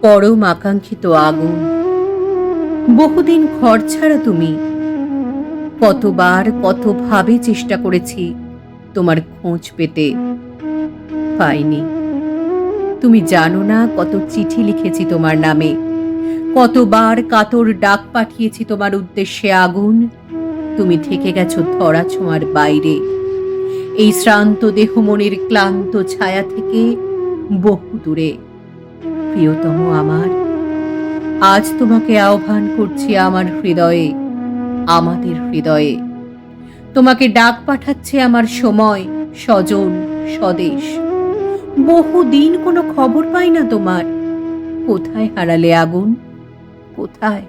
পরম আকাঙ্ক্ষিত আগুন। বহুদিন ঘর ছাড়া তুমি। কতবার কতভাবে চেষ্টা করেছি তোমার খোঁজ পেতে, পাইনি। তুমি জানো না কত চিঠি লিখেছি তোমার নামে, কতবার কাতর ডাক পাঠিয়েছি তোমার উদ্দেশ্যে আগুন। তুমি থেকে গেছো ধরা ছোঁয়ার বাইরে, এই শ্রান্ত দেহ মনের ক্লান্ত ছায়া থেকে বহু দূরে। প্রিয়তম আমার, আজ তোমাকে আহ্বান করছি আমার হৃদয়ে, আমাদের হৃদয়ে। তোমাকে ডাক পাঠাচ্ছে আমার সময়, স্বজন, স্বদেশ। বহুদিন কোনো খবর পাই না তোমার। কোথায় হারালে আগুন, কোথায়?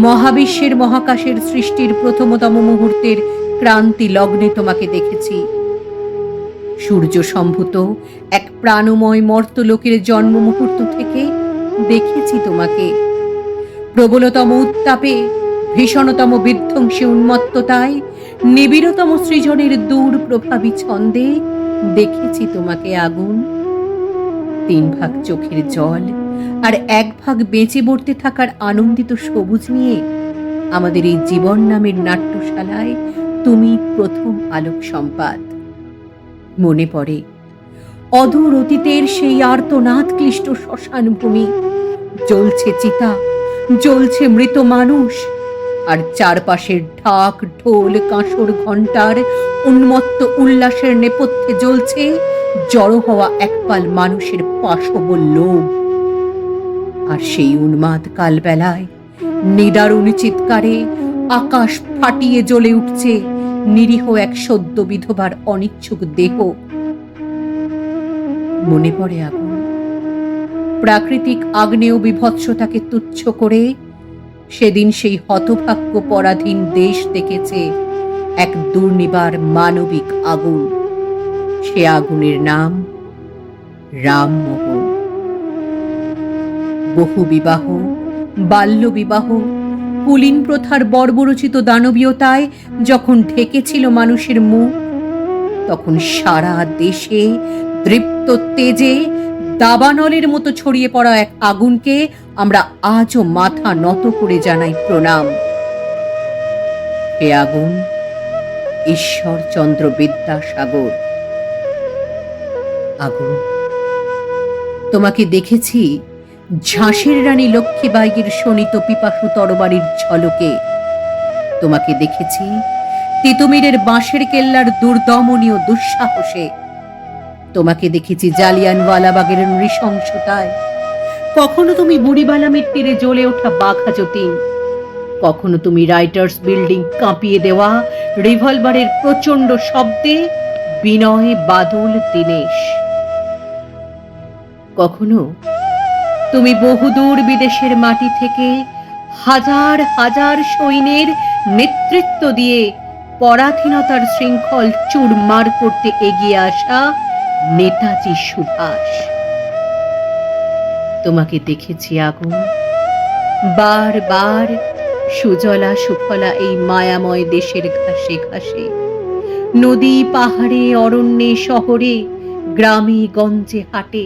মহাবিশ্বের মহাকাশের সৃষ্টির প্রথমতম মুহূর্তের ক্রান্তি লগ্নে তোমাকে দেখেছি। সূর্য সম্ভূত এক প্রাণময় মর্তলোকের জন্ম মুহূর্ত থেকে দেখেছি তোমাকে। প্রবলতম উত্তাপে, ভীষণতম বিধ্বংসী উন্মত্ততায়, নিবিড়তম সৃজনের দূর প্রভাবী ছন্দে দেখেছি তোমাকে আগুন। 3 ভাগ চোখের জল আর 1 ভাগ বেঁচে বর্তে থাকার আনন্দিত সবুজ নিয়ে আমাদের এই জীবন নামের নাট্যশালায় তুমি প্রথম আলোক সম্পাদ। মনে পড়ে অদূর অতীতের সেই আর্তনাদ ক্লিষ্ট শ্মশান ভূমি। জ্বলছে চিতা, জ্বলছে মৃত মানুষ, আর চারপাশের ঢাক ঢোল কাঁসর ঘণ্টার উন্মত্ত উল্লাসের নেপথ্যে জ্বলছে জড়ো হওয়া একপাল মানুষের পাশব লোভ। আর সেই উন্মাদ কালবেলায় নিদারুণ চিৎকারে আকাশ ফাটিয়ে জ্বলে উঠছে নিরীহ এক সদ্য বিধবার অনিচ্ছুক দেহ। মনে পড়ে আগুন, প্রাকৃতিক আগ্নেয় বিভৎসতাকে তুচ্ছ করে সেদিন সেই হতভাগ্য পরাধীন দেশ দেখেছে এক দুর্নিবার মানবিক আগুন। সে আগুনের নাম রামমোহন। বহু বিবাহ, বাল্য বিবাহ, কুলীন প্রথার বর্বরচিত দানবীয়তায় যখন ঢেকেছিল মানুষের মুখ, তখন সারা দেশে দৃপ্ত তেজে দাবানলের মতো ছড়িয়ে পড়া এক আগুনকে আমরা আজও মাথা নত করে জানাই প্রণাম। সে আগুন ঈশ্বরচন্দ্র বিদ্যাসাগর। আগুন, তোমাকে দেখেছি ঝাঁসির রানী লক্ষ্মীবাঈয়ের শোণিত পিপাসু তরবারির ঝলকে। তোমাকে দেখেছি তিতুমিরের বাঁশের কেল্লার দুর্দমনীয় দুঃসাহসে। তোমাকে দেখেছি জালিয়ানওয়ালাবাগের নৃশংসতায়। কখনো তুমি বুড়িবালামের তীরে জ্বলে ওঠা বাঘা যতীন, কখনো তুমি রাইটার্স বিল্ডিং কাঁপিয়ে দেওয়া রিভলভারের প্রচন্ড শব্দে বিনয় বাদল দীনেশ। কখনো তুমি বহুদূর বিদেশের মাটি থেকে হাজার হাজার সৈন্যের নেতৃত্ব দিয়ে পরাধীনতার শৃঙ্খল চুরমার করতে এগিয়ে আসা নেতাজি সুভাষ। তোমাকে দেখেছি আগুন, বারবার সুজলা সুফলা এই মায়াময় দেশের ঘাসে ঘাসে, নদী পাহাড়ে অরণ্যে শহরে গ্রামে গঞ্জে হাটে।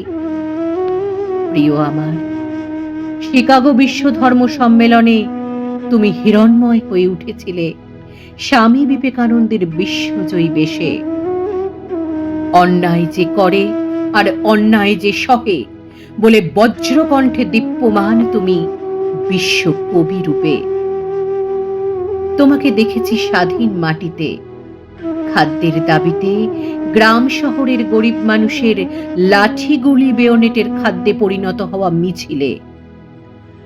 প্রিয় আমার, শিকাগো বিশ্ব ধর্ম সম্মেলনে তুমি হিরণ্ময় হয়ে উঠেছিলে স্বামী বিবেকানন্দের বিশ্বজয়ী বেশে। অন্যায় যে করে আর অন্যায় যে সহে বলে বজ্রকণ্ঠে দীপ্যমান তুমি বিশ্ব কবি রূপে। তোমাকে দেখেছি স্বাধীন মাটিতে খাদ্যের দাবিতে গ্রাম শহরের গরিব মানুষের লাঠি গুলি বেয়নেটের খাদ্যে পরিণত হওয়া মিছিলে।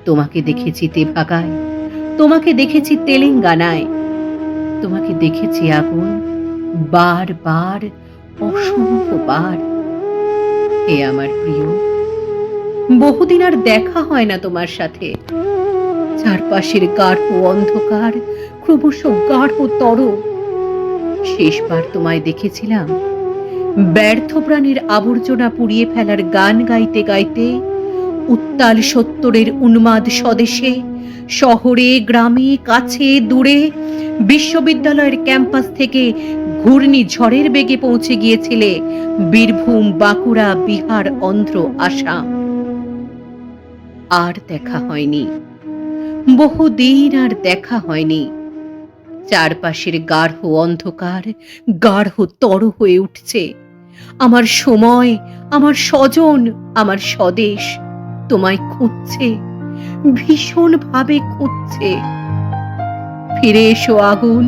তোমাকে দেখেছি তেভাগায়, তোমাকে দেখেছি তেলেঙ্গানায়। তোমাকে দেখেছি আগুন বারবার, অসংখ্যবার। হে আমার প্রিয়, বহুদিন আর দেখা হয় না তোমার সাথে। চারপাশের গাঢ় অন্ধকার ক্রমশ গাঢ়তর। শেষবার তোমায় দেখেছিলাম ব্যর্থ প্রাণীর আবর্জনা পুড়িয়ে ফেলার গান গাইতে গাইতে উত্তাল সত্তরের উন্মাদ স্বদেশে, শহরে গ্রামে কাছে দূরে, বিশ্ববিদ্যালয়ের ক্যাম্পাস থেকে ঘূর্ণিঝড়ের বেগে পৌঁছে গিয়েছিলে বীরভূম, বাঁকুড়া, বিহার, অন্ধ্র, আসাম। আর দেখা হয়নি, বহুদিন আর দেখা হয়নি। চারপাশের গাঢ় অন্ধকার গাঢ়তর হয়ে উঠছে। আমার সময়, আমার স্বজন, আমার স্বদেশ তোমায় খুঁজছে, ভীষণ ভাবে খুঁজছে। ফিরে এসো আগুন,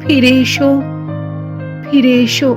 ফিরে এসো, ফিরে এসো।